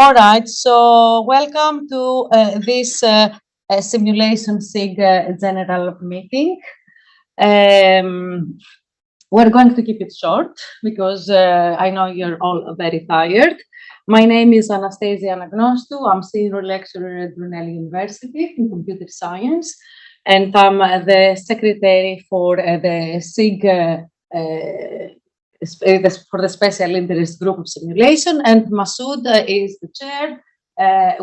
All right, so welcome to this simulation SIG general meeting. We're going to keep it short because I know you're all very tired. My name is Anastasia Anagnostou. I'm senior lecturer at Brunel University in computer science, and I'm the secretary for the SIG for the special interest group of simulation, and Masoud is the chair.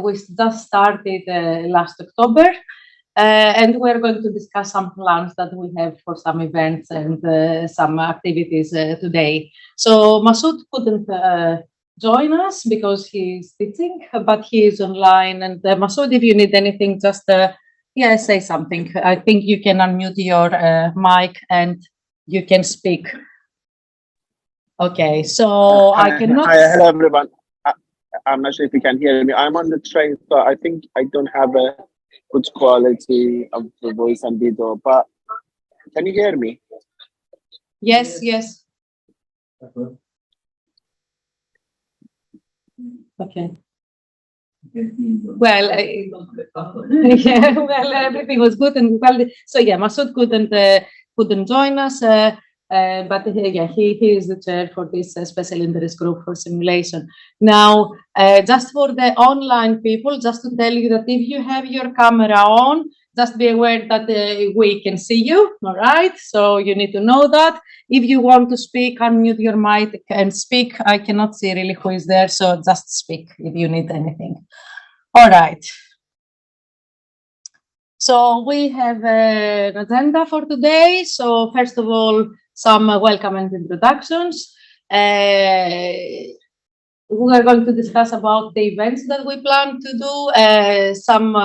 We just started last October, and we're going to discuss some plans that we have for some events and some activities today. So Masoud couldn't join us because he's teaching, but he is online. And Masoud, if you need anything, just yeah, say something. I think you can unmute your mic and you can speak. Okay, so I cannot. Hi, hello everyone. I'm not sure if you can hear me. I'm on the train, so I think I don't have a good quality of the voice and video, but can you hear me? Yes, yes. Okay. Well, yeah, well, everything was good, and well, so yeah, Masoud couldn't join us, but yeah, he is the chair for this special interest group for simulation. Now, just for the online people, just to tell you that if you have your camera on, just be aware that we can see you, all right? So you need to know that. If you want to speak, unmute your mic and speak. I cannot see really who is there, so just speak if you need anything. All right. So we have an agenda for today. So first of all, some welcome and introductions. We are going to discuss about the events that we plan to do, some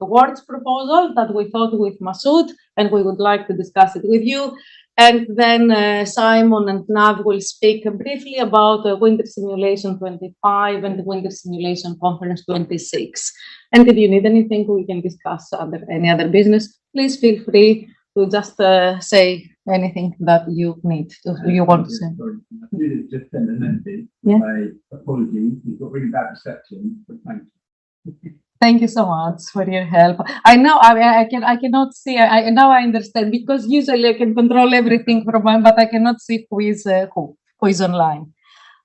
awards proposal that we thought with Masoud, and we would like to discuss it with you. And then Simon and Nav will speak briefly about Winter Simulation 25 and the Winter Simulation Conference 26. And if you need anything, we can discuss any other business. Please feel free to just say anything that you need, you want to say. Sorry, just send a message. Yeah. Apologies, you've got really bad reception, but thank you. Thank you so much for your help. I know I cannot see. Now I understand, because usually I can control everything from one, but I cannot see who is online.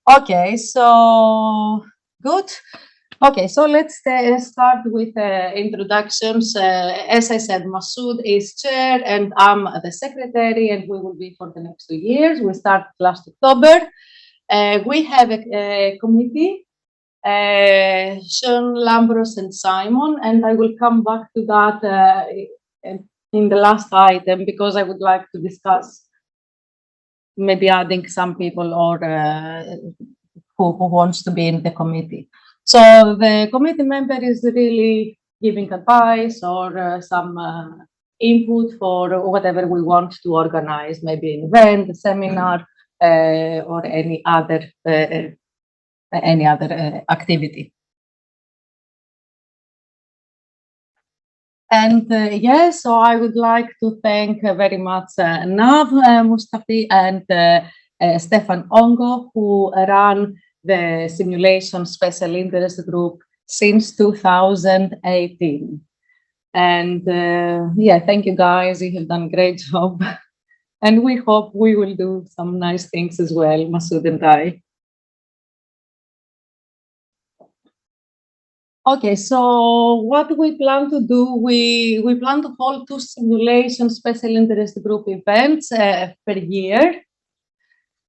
Okay, so good. Okay, so let's start with introductions. As I said, Masoud is chair and I'm the secretary, and we will be for the next 2 years. We started last October. We have a committee. Sean, Lambros, and Simon, and I will come back to that in the last item, because I would like to discuss maybe adding some people or who wants to be in the committee. So the committee member is really giving advice or some input for whatever we want to organize, maybe an event, a seminar, or any other activity. And yes, so I would like to thank very much Nav Mustafi and Stefan Ongo, who run the simulation special interest group since 2018. And yeah, thank you guys, you have done a great job. And we hope we will do some nice things as well, Masoud and I. Okay, so what we plan to do, we plan to hold 2 simulation special interest group events per year.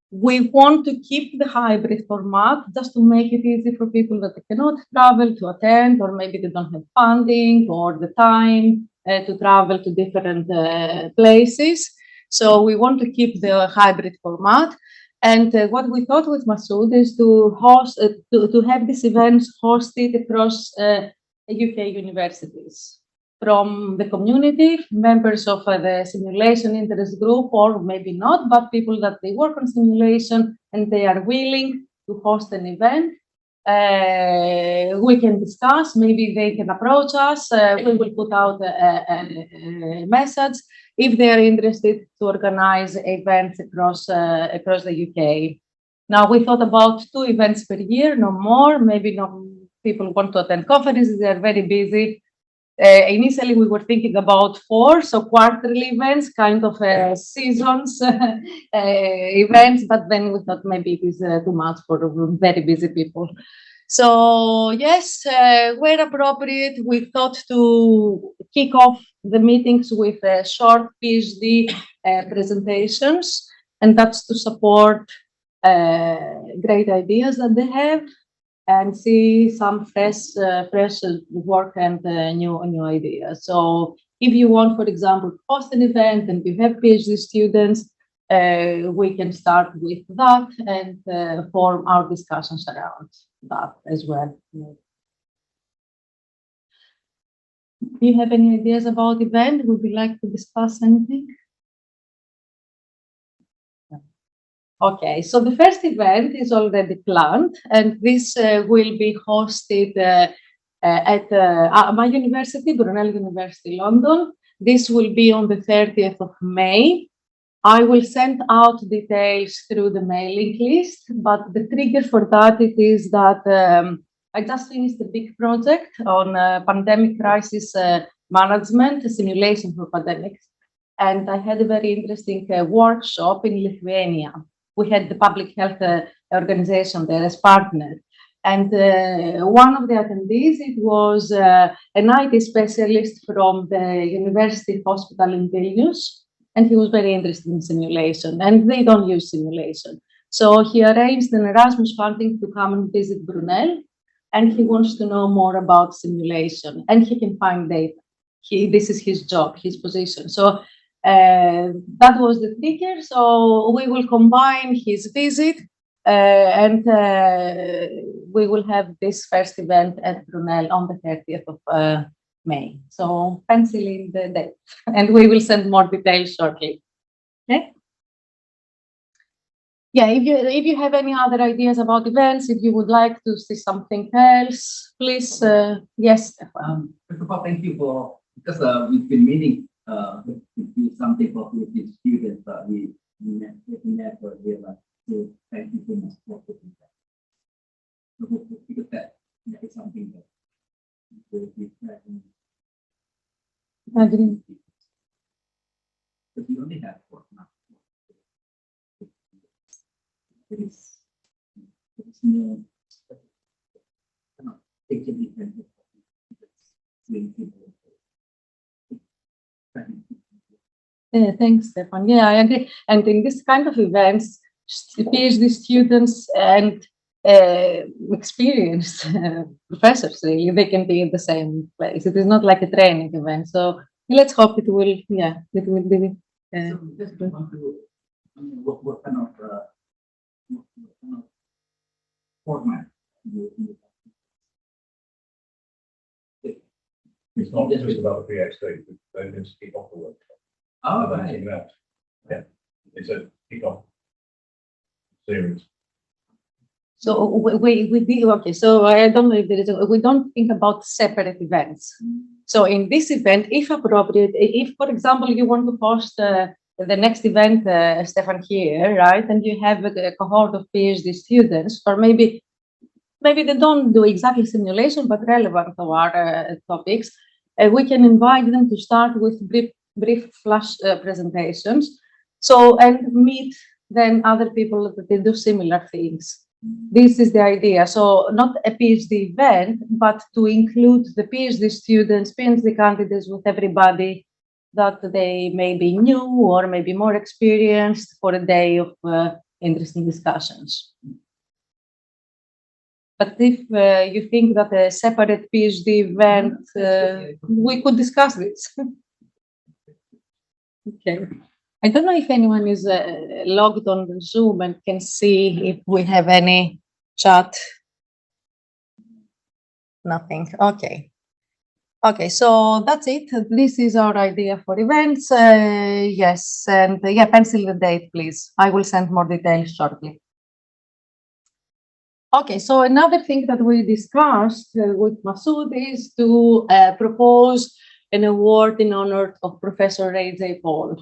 We want to keep the hybrid format just to make it easy for people that cannot travel to attend, or maybe they don't have funding or the time to travel to different places. So we want to keep the hybrid format. And what we thought with Masoud is to host, to have these events hosted across UK universities, from the community, members of the simulation interest group, or maybe not, but people that they work on simulation and they are willing to host an event. We can discuss, maybe they can approach us, we will put out a message if they are interested to organize events across the UK. Now, we thought about 2 events per year, no more, maybe no people want to attend conferences, they are very busy. Initially, we were thinking about 4, so quarterly events, kind of seasons events, but then we thought maybe it is too much for very busy people. So yes, where appropriate, we thought to kick off the meetings with short PhD presentations, and that's to support great ideas that they have and see some fresh work and new ideas. So if you want, for example, to host an event and you have PhD students, we can start with that and form our discussions around that as well. Do you have any ideas about event? Would you like to discuss anything? Okay, so the first event is already planned, and this will be hosted at my university, Brunel University, London. This will be on the 30th of May. I will send out details through the mailing list, but the trigger for that it is that I just finished a big project on pandemic crisis management, a simulation for pandemics, and I had a very interesting workshop in Lithuania. We had the public health organization there as partner. And one of the attendees, it was an IT specialist from the university hospital in Vilnius, and he was very interested in simulation, and they don't use simulation. So he arranged an Erasmus funding to come and visit Brunel, and he wants to know more about simulation, and he can find data. This is his job, his position. So that was the trigger. So we will combine his visit and we will have this first event at Brunel on the 30th of May. So pencil in the date, and we will send more details shortly. Okay. Yeah, if you have any other ideas about events, if you would like to see something else, please, yes, Stefan. First of all, thank you for, because we've been meeting with some people, with the students, we never realized. So thank you so much for putting that. So because that is something that will be present. Agree. Because we only have 4 months. There is no take it different. Thanks, Stefan. Yeah, I agree. And in this kind of events, PhD students and experienced professors, really, they can be in the same place. It is not like a training event. So let's hope it will, yeah, it will be. So just want to, what kind of format you It's not just about the PhD, they can kick off the workshop. Oh, right. Yeah, it's a kick-off series. So we do, okay, so I don't know if there is, we don't think about separate events. So in this event, if appropriate, if, for example, you want to host the next event, Stefan, here, right, and you have a cohort of PhD students, or maybe they don't do exactly simulation, but relevant to our topics, we can invite them to start with brief flash presentations. So, and meet then other people that they do similar things. This is the idea. So not a PhD event, but to include the PhD students, PhD candidates with everybody that they may be new or maybe more experienced for a day of interesting discussions. But if you think that a separate PhD event, we could discuss this. Okay. I don't know if anyone is logged on the Zoom and can see if we have any chat. Nothing. Okay. Okay, so that's it. This is our idea for events. Yes, and yeah, pencil the date, please. I will send more details shortly. Okay, so another thing that we discussed with Masoud is to propose an award in honor of Professor Ray J. Paul.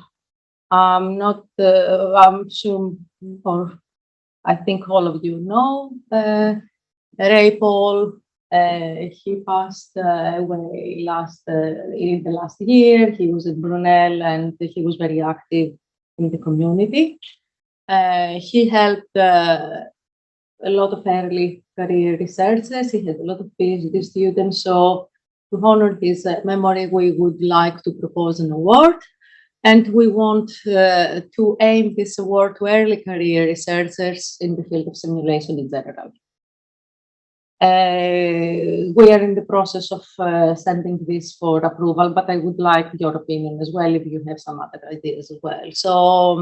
I'm sure, or I think all of you know Ray Paul He passed away in the last year. He was at Brunel and he was very active in the community. He helped a lot of early career researchers. He had a lot of PhD students. So to honor his memory, we would like to propose an award. And we want to aim this award to early career researchers in the field of simulation in general. We are in the process of sending this for approval, but I would like your opinion as well if you have some other ideas as well. So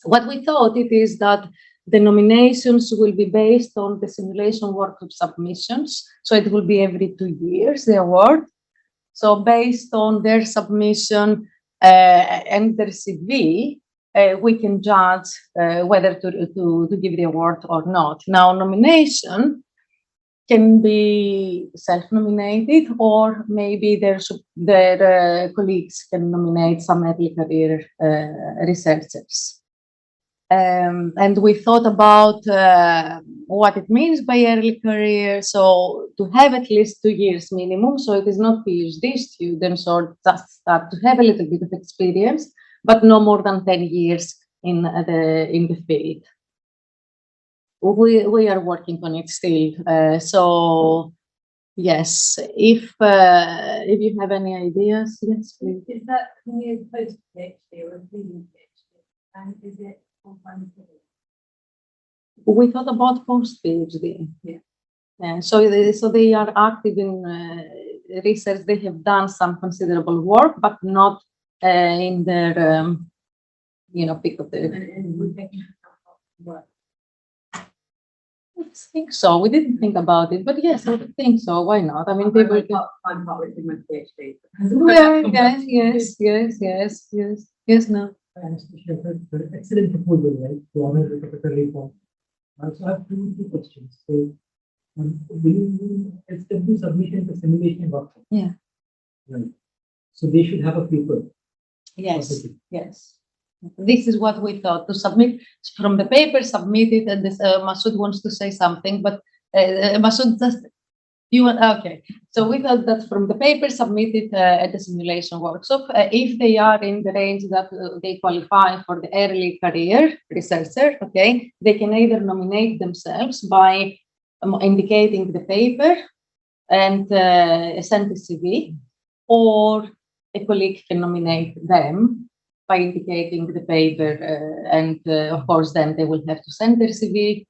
what we thought it is that the nominations will be based on the simulation workshop submissions. So it will be every 2 years, the award. So based on their submission and their CV, we can judge whether to give the award or not. Now, nomination can be self-nominated, or maybe their colleagues can nominate some early career researchers. And we thought about what it means by early career. So to have at least 2 years minimum. So it is not PhD students or just start to have a little bit of experience, but no more than 10 years in the field. We are working on it still. So yes, if you have any ideas, yes, please. Is that post PhD or a pre PhD? And is it We thought about post PhD. Yeah. So they are active in research. They have done some considerable work, but not in their peak of the. and we think work. I think so. We didn't think about it, but yes, I would think so. Why not? I mean, people can. I'm not with my PhD. Yes. No. Excellent proposal, right? To honor the capital reform. So I have two questions. So, will you SW submission to simulation workshop? Yeah. Right. So they should have a paper. Yes. Yes. This is what we thought, to submit from the paper submitted, and this Masood wants to say something, but Masood, just you want, okay. So we thought that from the paper submitted at the simulation workshop, if they are in the range that they qualify for the early career researcher, okay, they can either nominate themselves by indicating the paper and send the CV, or a colleague can nominate them by indicating the paper, and of course, then they will have to send their CV.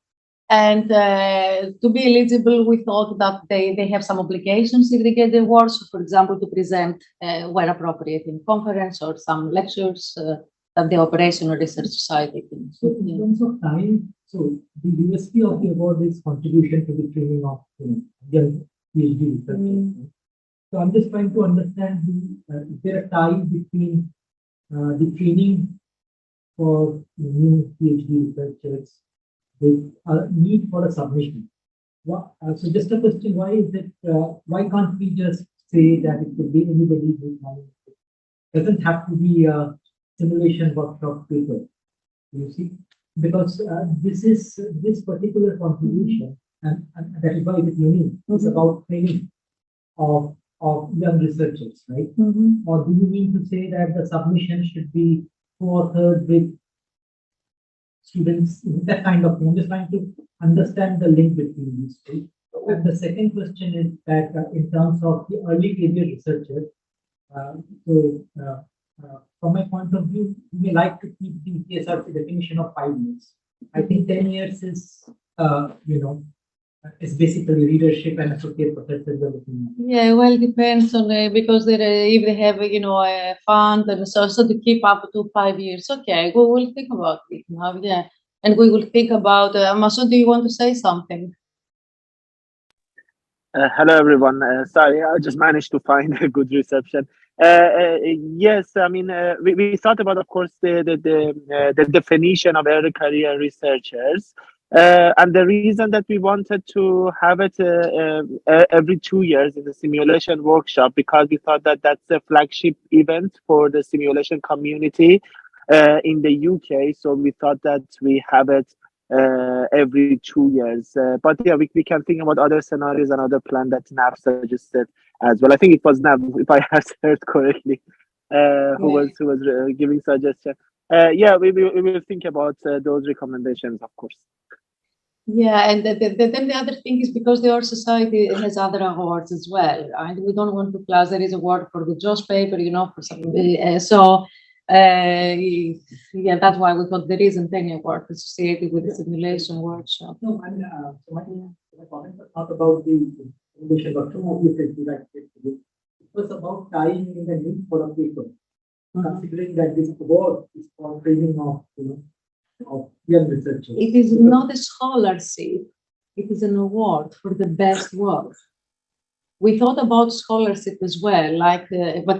And to be eligible, we thought that they have some obligations if they get the award. So, for example, to present where appropriate in conference or some lectures that the Operational Research Society can. So in terms of time, so the USP of the award is contribution to the training of young PhD researchers. So I'm just trying to understand, is there a tie between the training for new PhD researchers with a need for a submission? So just a question, why is it, why can't we just say that it could be anybody who's nominated? It doesn't have to be a simulation workshop paper, you see? Because this particular contribution, and that is why it is unique, it's about training of young researchers, right? Or do you mean to say that the submission should be co-authored with students, that kind of thing? I'm just trying to understand the link between these two. And the second question is that in terms of the early career researcher, from my point of view, we may like to keep the PSRC definition of 5 years. I think 10 years is, it's basically leadership and associate professors are looking at. Yeah, well, it depends on because if they have a fund and so to keep up to 5 years. Okay, we will think about it now. Yeah, and we will think about. Masood, do you want to say something? Hello, everyone. Sorry, I just managed to find a good reception. Yes, I mean, we thought about, of course, the definition of early career researchers. And the reason that we wanted to have it every 2 years in the simulation workshop, because we thought that that's a flagship event for the simulation community in the UK. So we thought that we have it every 2 years. But yeah, we can think about other scenarios and other plan that NAV suggested as well. I think it was NAV, if I heard correctly, who was giving suggestion. Yeah, we will think about those recommendations, of course. Yeah, and then the other thing is because our society has other awards as well, and we don't want to class. There is award for the JOS paper, for some. Yeah, that's why we thought there isn't any award associated with the simulation workshop. No, and so my comment was not about the simulation workshop, obviously, like it was about tying in the need for a paper, considering that this award is for training of of young researchers. It is not a scholarship, it is an award for the best work. We thought about scholarship as well, but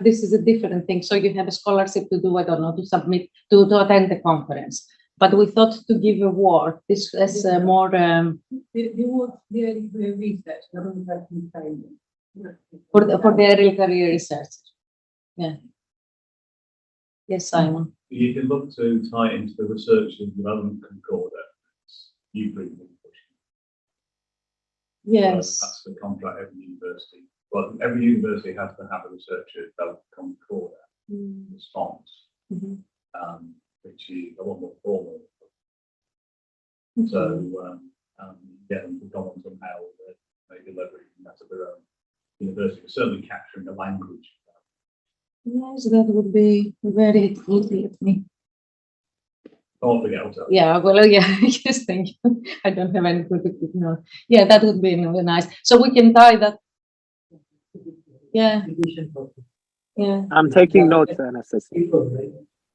this is a different thing. So you have a scholarship to do, I don't know, to submit, to attend the conference. But we thought to give award, this as more... The award, the research, For the early career research. Yeah. Yes, Simon. You can look to tie into the research and development concorder. You've been pushing. Yes. That's the contract every university. Well, every university has to have a researcher development concorder response, which is a lot more formal. So, get them to comment on how they deliver it, and that's at their own university, but certainly capturing the language. Yes, that would be very good with me. Oh, forget I'll tell you. Yeah, well, yeah, yes, thank you. I don't have any particular note. Yeah, that would be nice. So we can tie that. Yeah. Yeah. I'm taking notes, Anastasia.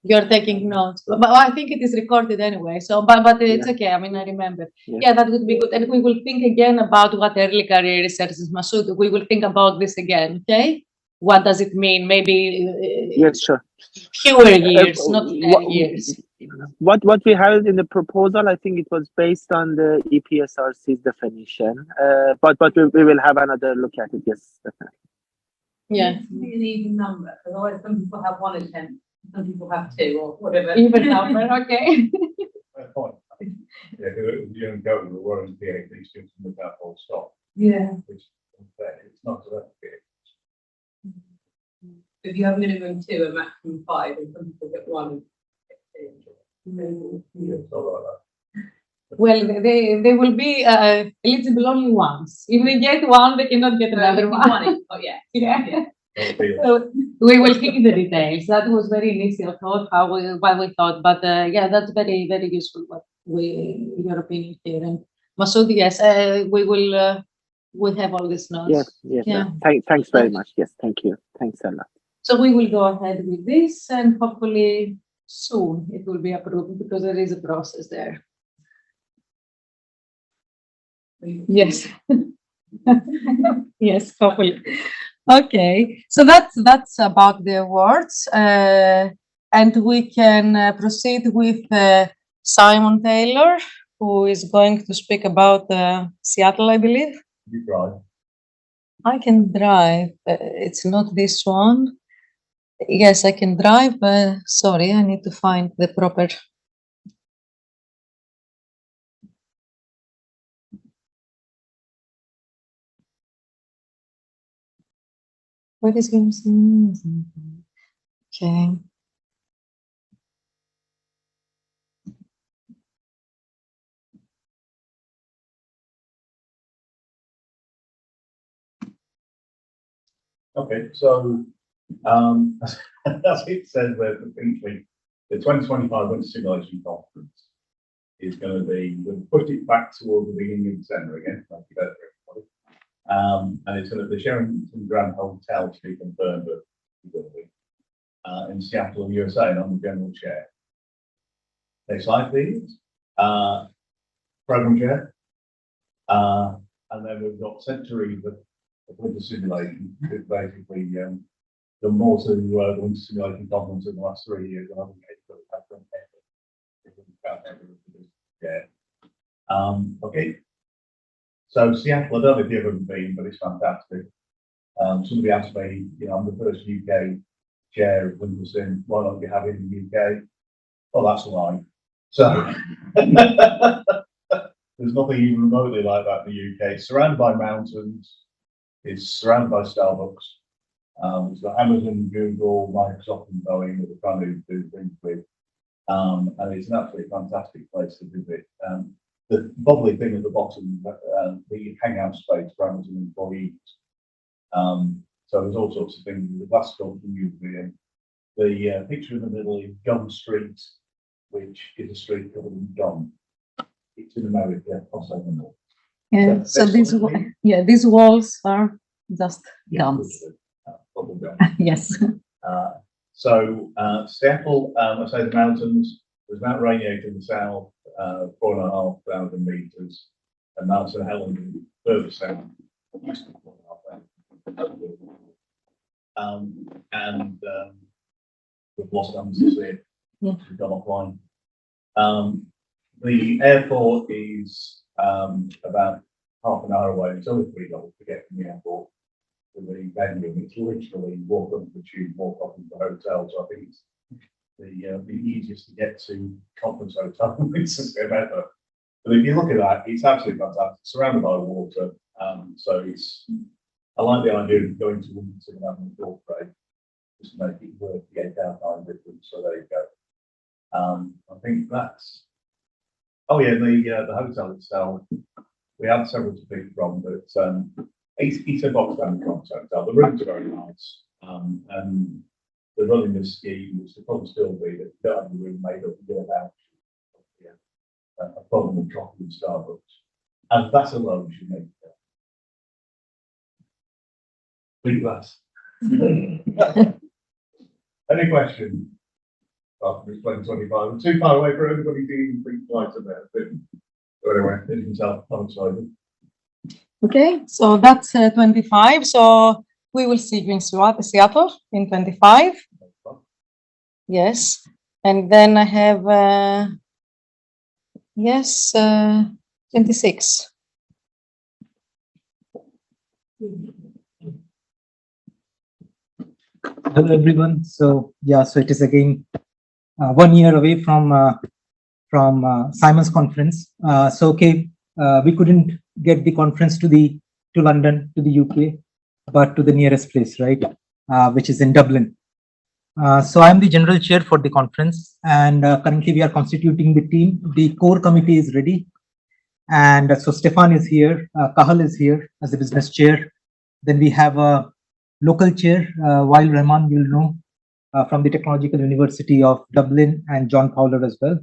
You're taking notes, but I think it is recorded anyway. So, but it's okay. I mean, I remember. Yeah, that would be good, and we will think again about what early career research is. Masoud, we will think about this again. Okay, what does it mean? Maybe yes, sure. Fewer years, not 10 years. What we had in the proposal, I think it was based on the EPSRC's definition. But we will have another look at it. Yes, definitely. Yeah. It be an even number, otherwise some people have one attempt, some people have two or whatever. Even number, okay. Fair point. Yeah, you don't go to the world and PhD students with that whole stop. Yeah. Which it's not about If you have minimum 2 and maximum 5, and some people get 1. Well, they will be eligible only once. If they get one, they cannot get another one. Oh, yeah. Yeah. So we will think the details. That was very initial thought, what we thought, but yeah, that's very, very useful. What your opinion here, and Masoud, yes, we have all these notes. Yes. Yeah. Thanks very much. Yes, thank you. Thanks a lot. So we will go ahead with this, and hopefully soon it will be approved because there is a process there. Yes. Yes, hopefully. Okay, so that's about the awards, and we can proceed with Simon Taylor, who is going to speak about Seattle, I believe. You drive. I can drive. It's not this one. Yes, I can drive. Sorry, I need to find the proper. What is going on? Okay. Okay, so as it says there, the 2025 Winter Simulation Conference is going to be, we'll push it back towards the beginning of December again, thank you better for everybody. And it's going to be the Sheraton Grand Hotel to be confirmed, but it will be in Seattle, USA, and I'm the general chair. Next slide, please. Program chair. And then we've got Century, the Winter Simulation, which basically done more to the Winter Simulation Conference in the last 3 years than I think okay. So Seattle, I don't know if you've ever been, but it's fantastic. Somebody asked me, I'm the first UK chair of Winter Sim, why don't we have it in the UK? Well, that's right. So there's nothing even remotely like that in the UK. It's surrounded by mountains. It's surrounded by Starbucks. It's got Amazon, Google, Microsoft, and Boeing that we're trying to do things with. And it's an absolutely fantastic place to visit. The bubbly thing at the bottom, the hangout space for Amazon employees. So there's all sorts of things. The glass sculpture museum. The picture in the middle is Gum Street, which is a street covered in gum. It's in America, I'll say no more. Yeah, so these walls are just gums. Bubble gum. Yes. Seattle, I say the mountains, there's Mount Rainier in the south, 4,500 meters, and Mount St. Helens further south, used to be 4,500. We've lost emphasis here. Yeah. We've gone offline. The airport is about half an hour away. It's only $3 to get from the airport to the venue. It's literally walk up the tube, walk up into the hotel. So I think it's the easiest to get to conference hotel ever. But if you look at that, it's absolutely fantastic. Surrounded by water. So it's, I like the idea of going to Wimbledon and having a door break, just to make it worth the 8,000 difference. So there you go. I think that's, oh yeah, the hotel itself, we have several to pick from, but it's a box standard concept hotel. The rooms are very nice, and the running a scheme, which will probably still be that you don't have the room made up, you get a problem with coffee and Starbucks, and that alone should make it. Big glass. Any questions? After explaining 25, I'm too far away for everybody to even think twice about it. So anyway, as you can tell, I'm excited. Okay, so that's 25. So we will see you in Seattle in 25. Yes, and then I have 26. Hello everyone. So yeah, so it is again 1 year away from Simon's conference. We couldn't get the conference to London, to the UK, but to the nearest place, right, which is in Dublin. So I'm the general chair for the conference, and currently we are constituting the team. The core committee is ready, and so Stefan is here, Kahal is here as the business chair. Then we have a local chair, Wael Rahman, you'll know, from the Technological University of Dublin, and John Fowler as well.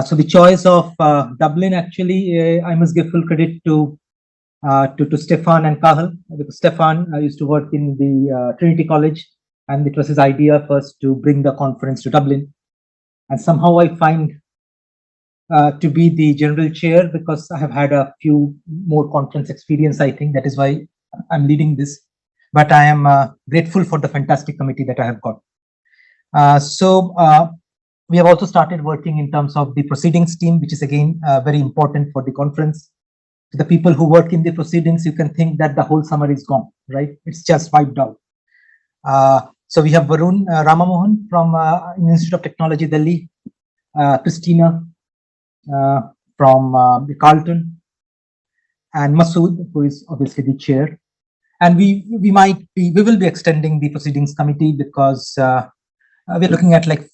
So the choice of Dublin, actually, I must give full credit to Stefan and Kahal, because Stefan used to work in the Trinity College, and it was his idea first to bring the conference to Dublin. And somehow I find to be the general chair, because I have had a few more conference experience, I think that is why I'm leading this. But I am grateful for the fantastic committee that I have got. We have also started working in terms of the proceedings team, which is again very important for the conference. The people who work in the proceedings, you can think that the whole summer is gone, right? It's just wiped out. So we have Varun Ramamohan from Institute of Technology, Delhi, Christina from Carlton, and Masood, who is obviously the chair. And we will be extending the proceedings committee, because we're looking at like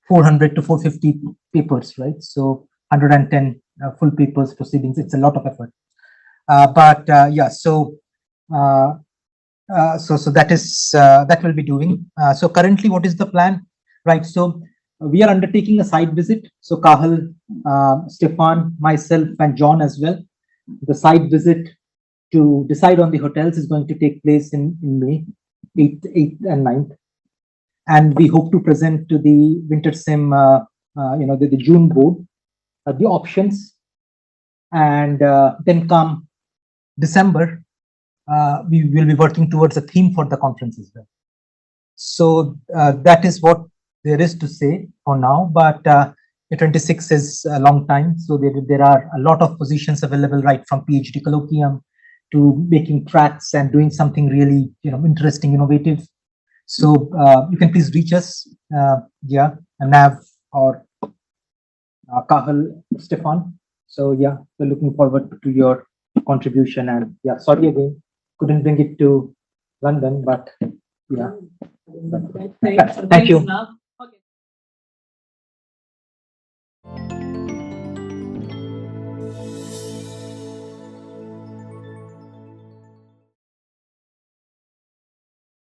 400 to 450 papers, right? So 110 full papers proceedings. It's a lot of effort. So that will be doing. So currently, what is the plan, right? So we are undertaking a site visit. So Kahal, Stefan, myself, and John as well. The site visit to decide on the hotels is going to take place in May 8th and 9th. And we hope to present to the Winter Sim, the June board, the options. And then come December, we will be working towards a theme for the conference as well. So that is what there is to say for now, but the 26 is a long time. So there are a lot of positions available, right from PhD colloquium to making tracks and doing something really, interesting, innovative. So you can please reach us, Nav or Kahal, Stefan. So yeah, we're looking forward to your contribution, and yeah, sorry again, couldn't bring it to London, but yeah. Thanks. Thank you. Enough.